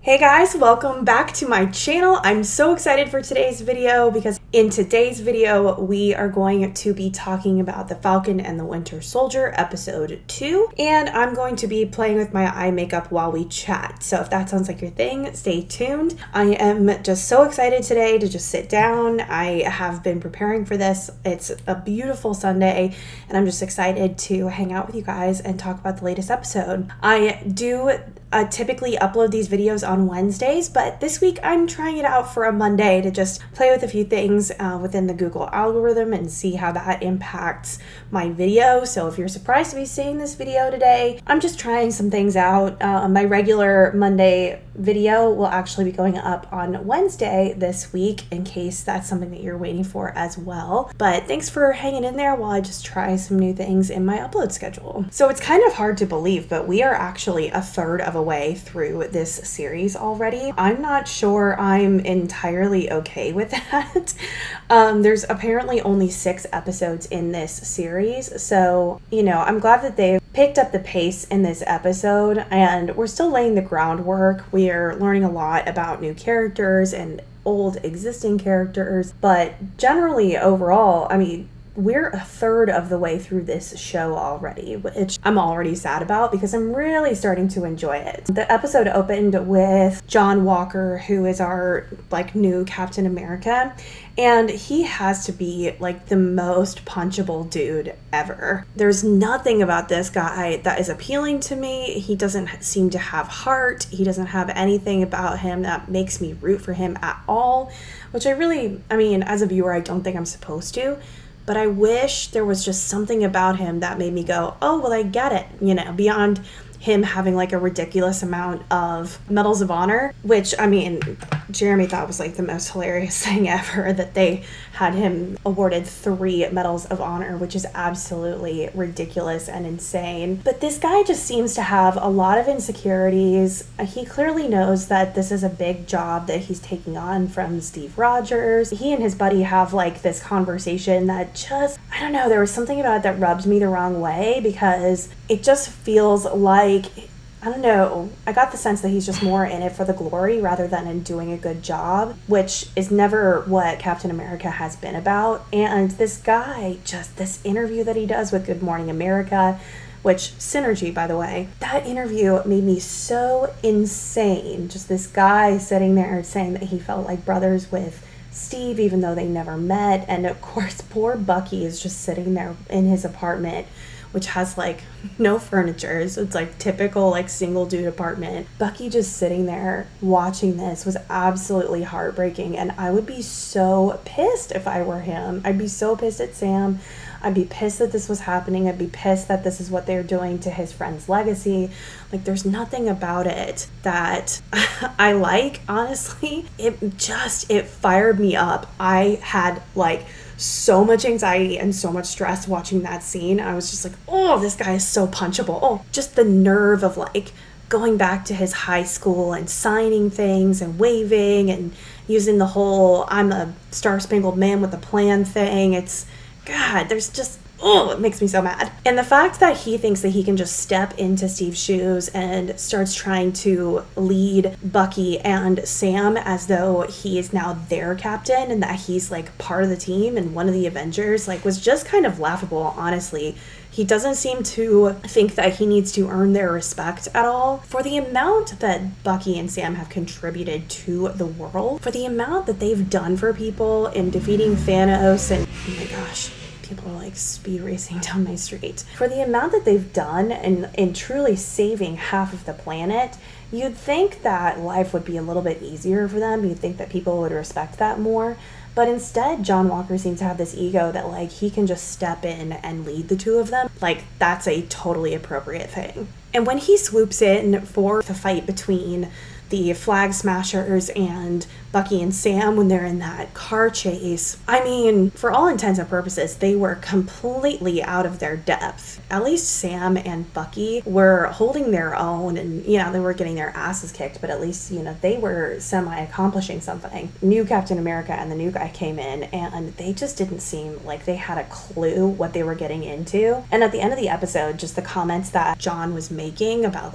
Hey guys, welcome back to my channel. I'm so excited for today's video because in today's video we are going to be talking about the Falcon and the Winter Soldier episode 2, and I'm going to be playing with my eye makeup while we chat. So if that sounds like your thing, stay tuned. I am just so excited today to just sit down. I have been preparing for this. It's a beautiful Sunday and I'm just excited to hang out with you guys and talk about the latest episode. I do typically upload these videos on Wednesdays, but this week I'm trying it out for a Monday to just play with a few things within the Google algorithm and see how that impacts my video. So if you're surprised to be seeing this video today, I'm just trying some things out. My regular Monday video will actually be going up on Wednesday this week in case that's something that you're waiting for as well. But thanks for hanging in there while I just try some new things in my upload schedule. So it's kind of hard to believe, but we are actually a third of a way through this series already. I'm not sure I'm entirely okay with that. There's apparently only 6 episodes in this series, so I'm glad that they've picked up the pace in this episode, and we're still laying the groundwork. We're learning a lot about new characters and old existing characters, but generally overall, we're a third of the way through this show already, which I'm already sad about because I'm really starting to enjoy it. The episode opened with John Walker, who is our new Captain America, and he has to be the most punchable dude ever. There's nothing about this guy that is appealing to me. He doesn't seem to have heart. He doesn't have anything about him that makes me root for him at all, which as a viewer, I don't think I'm supposed to. But I wish there was just something about him that made me go, oh, well, I get it, beyond him having a ridiculous amount of medals of honor, which Jeremy thought was the most hilarious thing ever, that they had him awarded 3 medals of honor, which is absolutely ridiculous and insane. But this guy just seems to have a lot of insecurities. He clearly knows that this is a big job that he's taking on from Steve Rogers. He and his buddy have this conversation that just, I don't know, there was something about it that rubs me the wrong way because it just feels I don't know, I got the sense that he's just more in it for the glory rather than in doing a good job, which is never what Captain America has been about. And this guy, just this interview that he does with Good Morning America, which, synergy, by the way, that interview made me so insane. Just this guy sitting there saying that he felt like brothers with Steve, even though they never met. And of course, poor Bucky is just sitting there in his apartment, which has no furniture. So it's typical single dude apartment. Bucky just sitting there watching this was absolutely heartbreaking, and I would be so pissed if I were him. I'd be so pissed at Sam. I'd be pissed that this was happening. I'd be pissed that this is what they're doing to his friend's legacy. There's nothing about it that I honestly. It fired me up. I had so much anxiety and so much stress watching that scene. I was just oh, this guy is so punchable. Oh, just the nerve of going back to his high school and signing things and waving and using the whole I'm a star-spangled man with a plan thing. It's, God, there's just, oh, it makes me so mad. And the fact that he thinks that he can just step into Steve's shoes and starts trying to lead Bucky and Sam as though he is now their captain and that he's part of the team and one of the Avengers was just kind of laughable, honestly. He doesn't seem to think that he needs to earn their respect at all. For the amount that Bucky and Sam have contributed to the world, for the amount that they've done for people in defeating Thanos, and oh my gosh, people are speed racing down my street. For the amount that they've done in truly saving half of the planet, you'd think that life would be a little bit easier for them. You'd think that people would respect that more. But instead, John Walker seems to have this ego that he can just step in and lead the two of them. That's a totally appropriate thing. And when he swoops in for the fight between the Flag Smashers and Bucky and Sam when they're in that car chase, for all intents and purposes, they were completely out of their depth. At least Sam and Bucky were holding their own, and they were getting their asses kicked, but at least they were semi-accomplishing something. New Captain America and the new guy came in, and they just didn't seem like they had a clue what they were getting into. And at the end of the episode, just the comments that John was making about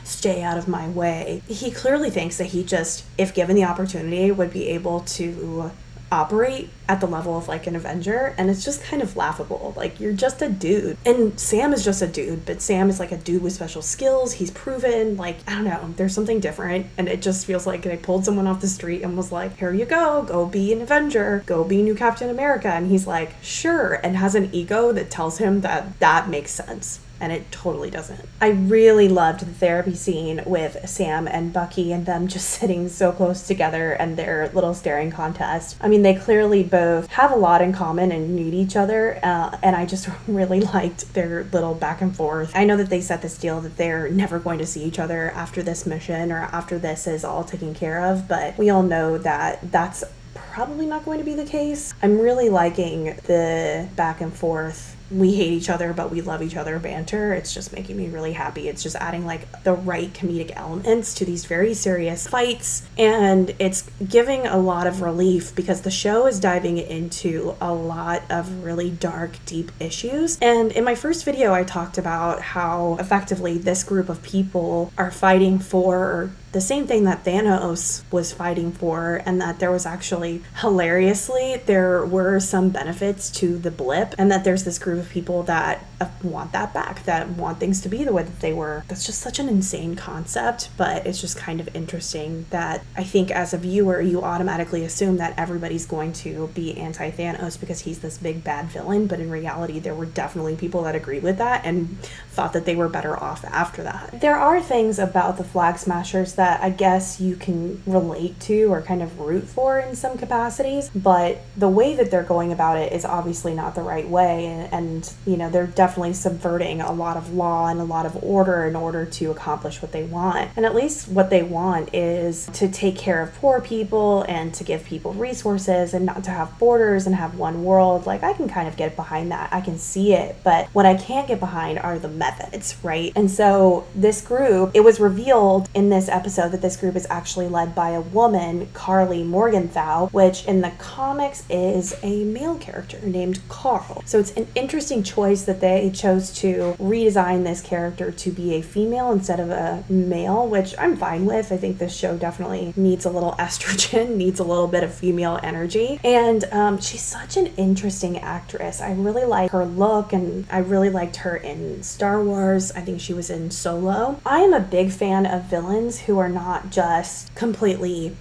stay out of my way, he clearly clearly thinks that he just, if given the opportunity, would be able to operate at the level of like an Avenger, and it's just kind of laughable. Like, you're just a dude, and Sam is just a dude, but Sam is like a dude with special skills. He's proven, like, I don't know, there's something different, and it just feels like they pulled someone off the street and was like, here you go be an Avenger, go be new Captain America, and he's like, sure, and has an ego that tells him that that makes sense. And it totally doesn't. I really loved the therapy scene with Sam and Bucky and them just sitting so close together and their little staring contest. I mean, they clearly both have a lot in common and need each other, and I just really liked their little back and forth. I know that they set this deal that they're never going to see each other after this mission or after this is all taken care of, but we all know that that's probably not going to be the case. I'm really liking the back and forth, we hate each other but we love each other banter. It's just making me really happy. It's just adding like the right comedic elements to these very serious fights, and it's giving a lot of relief because the show is diving into a lot of really dark, deep issues. And in my first video I talked about how effectively this group of people are fighting for the same thing that Thanos was fighting for, and that there was actually, hilariously, there were some benefits to the blip, and that there's this group of people that want that back, that want things to be the way that they were. That's just such an insane concept, but it's just kind of interesting that I think as a viewer you automatically assume that everybody's going to be anti-Thanos because he's this big bad villain, but in reality there were definitely people that agreed with that and thought that they were better off after that. There are things about the Flag Smashers that I guess you can relate to or kind of root for in some capacities, but the way that they're going about it is obviously not the right way, and you know, they're definitely subverting a lot of law and a lot of order in order to accomplish what they want. And at least what they want is to take care of poor people and to give people resources and not to have borders and have one world. Like, I can kind of get behind that, I can see it, but what I can't get behind are the methods, right? And so this group, it was revealed in this episode that this group is actually led by a woman, Karli Morgenthau, which in the comics is a male character named Carl. So it's an interesting choice that they chose to redesign this character to be a female instead of a male, which I'm fine with. I think this show definitely needs a little estrogen, needs a little bit of female energy, and she's such an interesting actress. I really like her look, and I really liked her in Star Wars. I think she was in Solo. I am a big fan of villains who are not just completely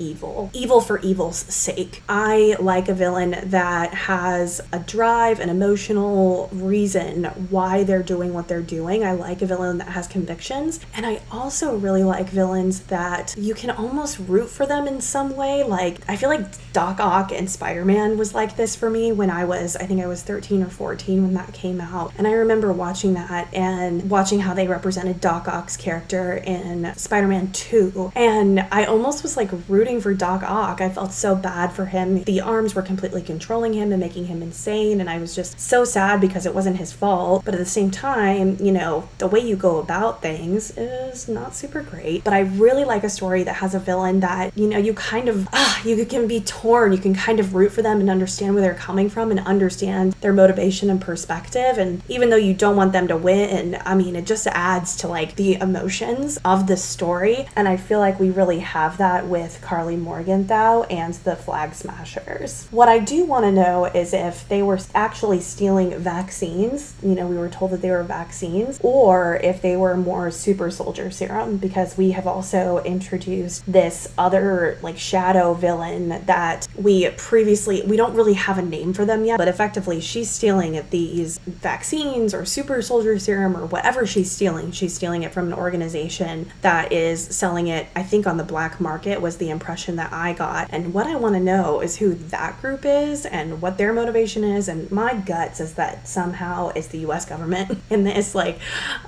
evil for evil's sake. I like a villain that has a drive, an emotional reason why they're doing what they're doing. I like a villain that has convictions, and I also really like villains that you can almost root for them in some way. Like, I feel like Doc Ock and Spider-Man was like this for me when I think I was 13 or 14 when that came out, and I remember watching that and watching how they represented Doc Ock's character in Spider-Man 2, and I almost was like rooting for Doc Ock. I felt so bad for him. The arms were completely controlling him and making him insane, and I was just so sad because it wasn't his fault, but at the same time, you know, the way you go about things is not super great. But I really like a story that has a villain that, you know, you kind of, you can be torn, you can kind of root for them and understand where they're coming from and understand their motivation and perspective, and even though you don't want them to win, I mean, it just adds to like the emotions of the story, and I feel like we really have that with Karli Morgenthau and the Flag Smashers. What I do want to know is if they were actually stealing vaccines, you know, we were told that they were vaccines, or if they were more super soldier serum, because we have also introduced this other like shadow villain that we don't really have a name for them yet, but effectively she's stealing these vaccines or super soldier serum or whatever she's stealing it from an organization that is selling it, I think, on the black market was the impression that I got. And what I want to know is who that group is and what their motivation is, and my gut says that somehow it's the US government in this. Like,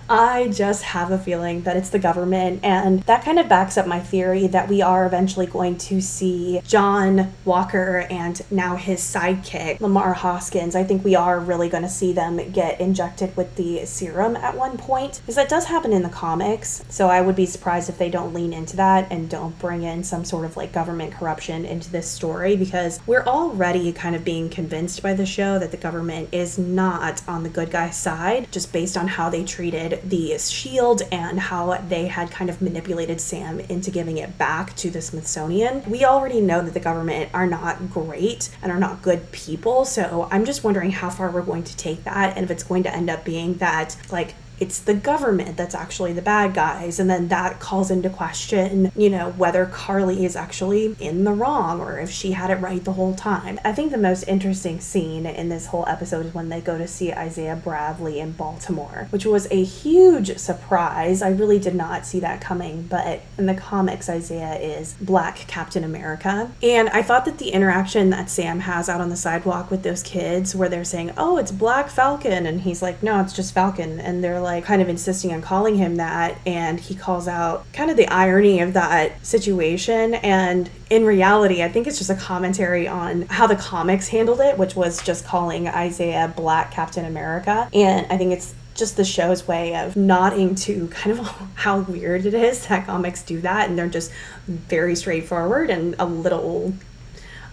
I just have a feeling that it's the government, and that kind of backs up my theory that we are eventually going to see John Walker and now his sidekick Lamar Hoskins. I think we are really going to see them get injected with the serum at one point, because that does happen in the comics, so I would be surprised if they don't lean into that and don't bring in some sort of of like government corruption into this story, because we're already kind of being convinced by the show that the government is not on the good guy side, just based on how they treated the shield and how they had kind of manipulated Sam into giving it back to the Smithsonian. We already know that the government are not great and are not good people, so I'm just wondering how far we're going to take that, and if it's going to end up being that like it's the government that's actually the bad guys, and then that calls into question, you know, whether Carly is actually in the wrong or if she had it right the whole time. I think the most interesting scene in this whole episode is when they go to see Isaiah Bradley in Baltimore, which was a huge surprise. I really did not see that coming, but in the comics, Isaiah is Black Captain America. And I thought that the interaction that Sam has out on the sidewalk with those kids, where they're saying, oh, it's Black Falcon, and he's like, no, it's just Falcon, and they're like kind of insisting on calling him that, and he calls out kind of the irony of that situation. And in reality, I think it's just a commentary on how the comics handled it, which was just calling Isaiah Black Captain America. And I think it's just the show's way of nodding to kind of how weird it is that comics do that, and they're just very straightforward and a little,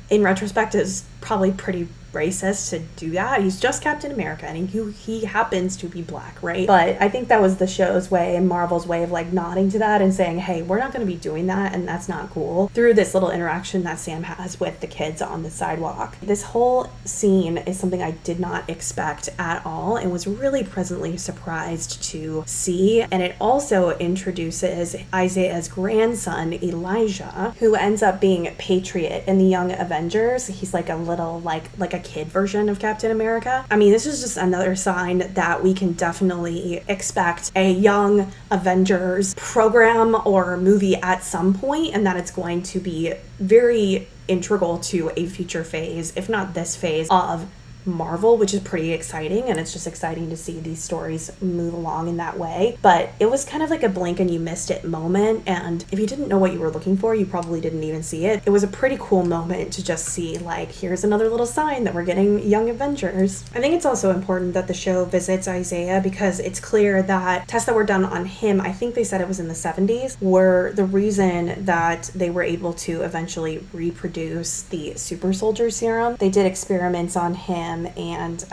in retrospect, is probably pretty racist to do that. He's just Captain America, and he happens to be Black, right? But I think that was the show's way and Marvel's way of like nodding to that and saying, hey, we're not going to be doing that, and that's not cool, through this little interaction that Sam has with the kids on the sidewalk. This whole scene is something I did not expect at all and was really pleasantly surprised to see, and it also introduces Isaiah's grandson, Elijah, who ends up being Patriot in the Young Avengers. He's like a little like a kid version of Captain America. I mean, this is just another sign that we can definitely expect a Young Avengers program or movie at some point, and that it's going to be very integral to a future phase, if not this phase, of Marvel, which is pretty exciting, and it's just exciting to see these stories move along in that way. But it was kind of like a blink and you missed it moment, and if you didn't know what you were looking for, you probably didn't even see it. It was a pretty cool moment to just see, like, here's another little sign that we're getting Young Avengers. I think it's also important that the show visits Isaiah, because it's clear that tests that were done on him, I think they said it was in the 70s, were the reason that they were able to eventually reproduce the super soldier serum. They did experiments on him, and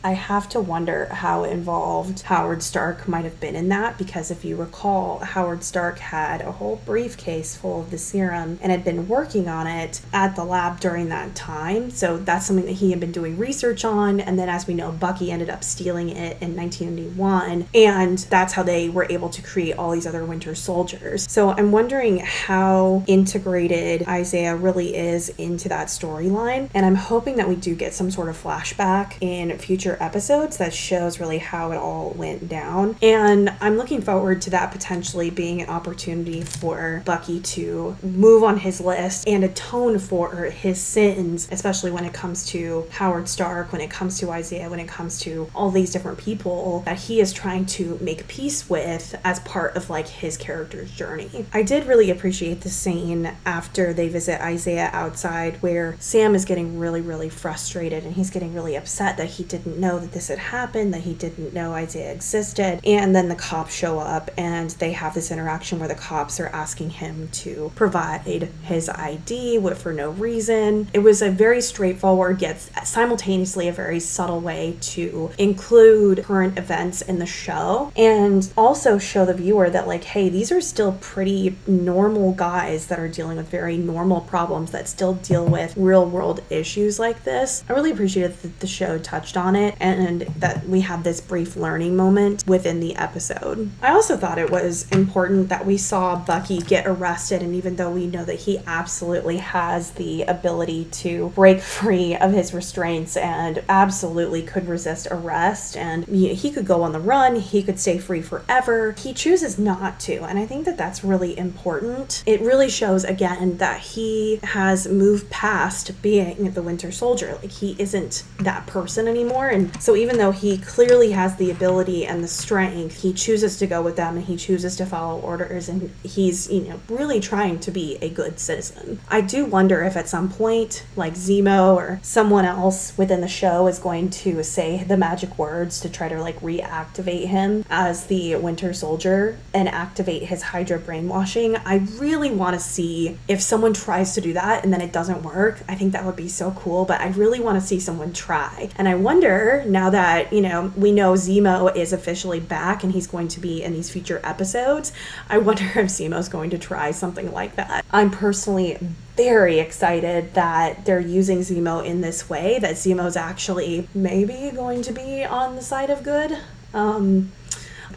I have to wonder how involved Howard Stark might have been in that, because if you recall, Howard Stark had a whole briefcase full of the serum and had been working on it at the lab during that time. So that's something that he had been doing research on, and then as we know, Bucky ended up stealing it in 1991, and that's how they were able to create all these other Winter Soldiers. So I'm wondering how integrated Isaiah really is into that storyline, and I'm hoping that we do get some sort of flashback in future episodes that shows really how it all went down. And I'm looking forward to that potentially being an opportunity for Bucky to move on his list and atone for his sins, especially when it comes to Howard Stark, when it comes to Isaiah, when it comes to all these different people that he is trying to make peace with as part of like his character's journey. I did really appreciate the scene after they visit Isaiah outside, where Sam is getting really, really frustrated, and he's getting really upset that he didn't know that this had happened, that he didn't know Isaiah existed. And then the cops show up, and they have this interaction where the cops are asking him to provide his ID for no reason. It was a very straightforward, yet simultaneously a very subtle way to include current events in the show, and also show the viewer that, like, hey, these are still pretty normal guys that are dealing with very normal problems, that still deal with real world issues like this. I really appreciated that the show touched on it, and that we had this brief learning moment within the episode. I also thought it was important that we saw Bucky get arrested, and even though we know that he absolutely has the ability to break free of his restraints and absolutely could resist arrest, and he could go on the run, he could stay free forever, he chooses not to, and I think that that's really important. It really shows again that he has moved past being the Winter Soldier. Like, he isn't that person anymore, And so even though he clearly has the ability and the strength, he chooses to go with them and he chooses to follow orders, and he's, you know, really trying to be a good citizen. I do wonder if at some point, like Zemo or someone else within the show is going to say the magic words to try to like reactivate him as the Winter Soldier and activate his Hydra brainwashing. I really want to see if someone tries to do that and then it doesn't work. I think that would be so cool, but I really want to see someone try. And I wonder, now that, you know, we know Zemo is officially back and he's going to be in these future episodes, I wonder if Zemo's going to try something like that. I'm personally very excited that they're using Zemo in this way, that Zemo's actually maybe going to be on the side of good.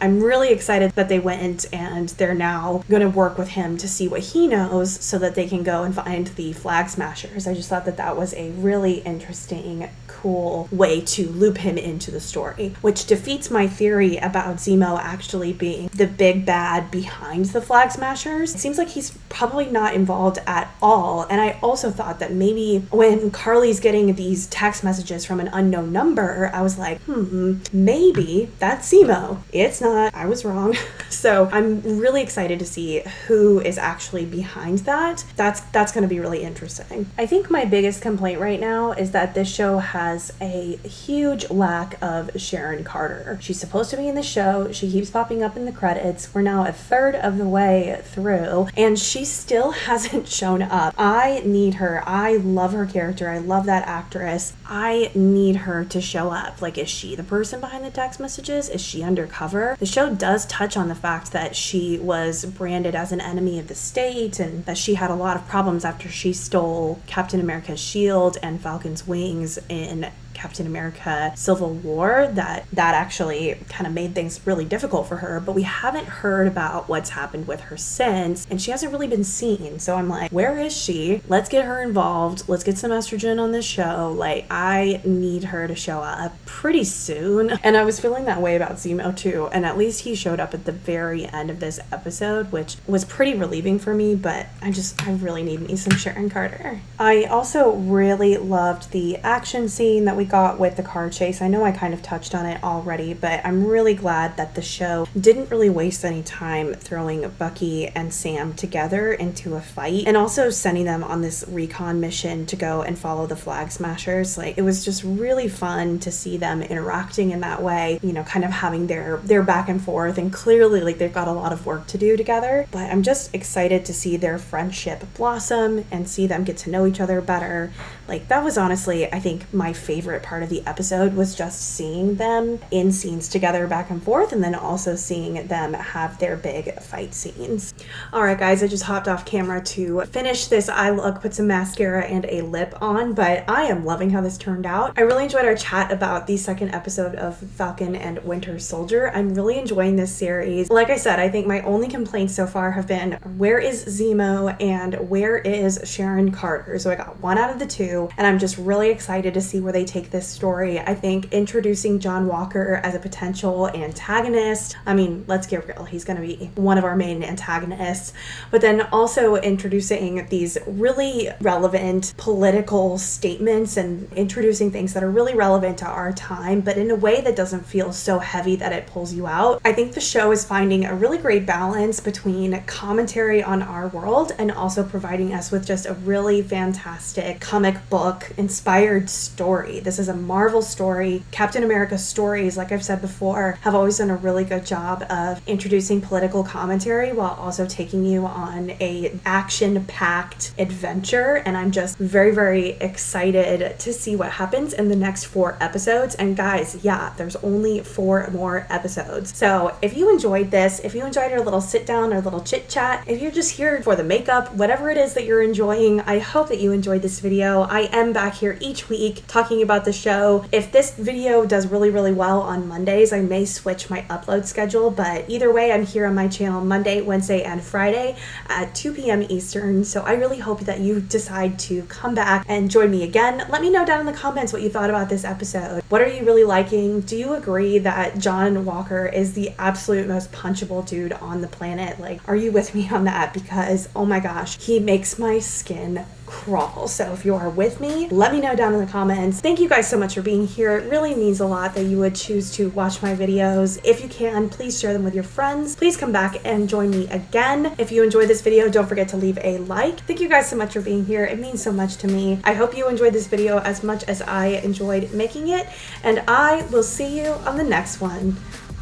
I'm really excited that they went and they're now going to work with him to see what he knows so that they can go and find the Flag Smashers. I just thought that that was a really interesting, cool way to loop him into the story, which defeats my theory about Zemo actually being the big bad behind the Flag Smashers. It seems like he's probably not involved at all. And I also thought that maybe when Carly's getting these text messages from an unknown number, I was like, maybe that's Zemo. It's not. I was wrong. So I'm really excited to see who is actually behind that. That's going to be really interesting. I think my biggest complaint right now is that this show has a huge lack of Sharon Carter. She's supposed to be in the show. She keeps popping up in the credits. We're now a third of the way through and she still hasn't shown up. I need her. I love her character. I love that actress. I need her to show up. Like, is she the person behind the text messages? Is she undercover? The show does touch on the fact that she was branded as an enemy of the state and that she had a lot of problems after she stole Captain America's shield and Falcon's wings in Captain America Civil War. That actually kind of made things really difficult for her, but we haven't heard about what's happened with her since, and she hasn't really been seen. So I'm like, where is she? Let's get her involved. Let's get some estrogen on this show. Like, I need her to show up pretty soon. And I was feeling that way about Zemo too, and at least he showed up at the very end of this episode, which was pretty relieving for me, but I really need me some Sharon Carter. I also really loved the action scene that we got with the car chase. I know I kind of touched on it already, but I'm really glad that the show didn't really waste any time throwing Bucky and Sam together into a fight and also sending them on this recon mission to go and follow the Flag Smashers. Like, it was just really fun to see them interacting in that way, you know, kind of having their back and forth, and clearly like they've got a lot of work to do together, but I'm just excited to see their friendship blossom and see them get to know each other better. Like, that was honestly, I think, my favorite part of the episode, was just seeing them in scenes together back and forth, and then also seeing them have their big fight scenes. All right, guys, I just hopped off camera to finish this eye look, put some mascara and a lip on, but I am loving how this turned out. I really enjoyed our chat about the second episode of Falcon and Winter Soldier. I'm really enjoying this series. Like I said, I think my only complaints so far have been, where is Zemo and where is Sharon Carter? So I got one out of the two, and I'm just really excited to see where they take this story. I think introducing John Walker as a potential antagonist, I mean, let's get real, he's going to be one of our main antagonists, but then also introducing these really relevant political statements and introducing things that are really relevant to our time, but in a way that doesn't feel so heavy that it pulls you out. I think the show is finding a really great balance between commentary on our world and also providing us with just a really fantastic comic book inspired story. This is a Marvel story. Captain America stories, like I've said before, have always done a really good job of introducing political commentary while also taking you on a action-packed adventure, and I'm just very, very excited to see what happens in the next 4 episodes. And guys, yeah, there's only 4 more episodes. So if you enjoyed this, if you enjoyed our little sit down, our little chit chat, if you're just here for the makeup, whatever it is that you're enjoying, I hope that you enjoyed this video. I am back here each week talking about the show. If this video does really, really well on Mondays, I may switch my upload schedule, but either way, I'm here on my channel Monday, Wednesday, and Friday at 2 p.m. Eastern. So I really hope that you decide to come back and join me again. Let me know down in the comments what you thought about this episode. What are you really liking? Do you agree that John Walker is the absolute most punchable dude on the planet? Like, are you with me on that? Because, oh my gosh, he makes my skin crawl. So if you are with me, let me know down in the comments. Thank you guys so much for being here. It really means a lot that you would choose to watch my videos. If you can, please share them with your friends. Please come back and join me again. If you enjoyed this video, don't forget to leave a like. Thank you guys so much for being here. It means so much to me. I hope you enjoyed this video as much as I enjoyed making it, and I will see you on the next one.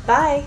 Bye.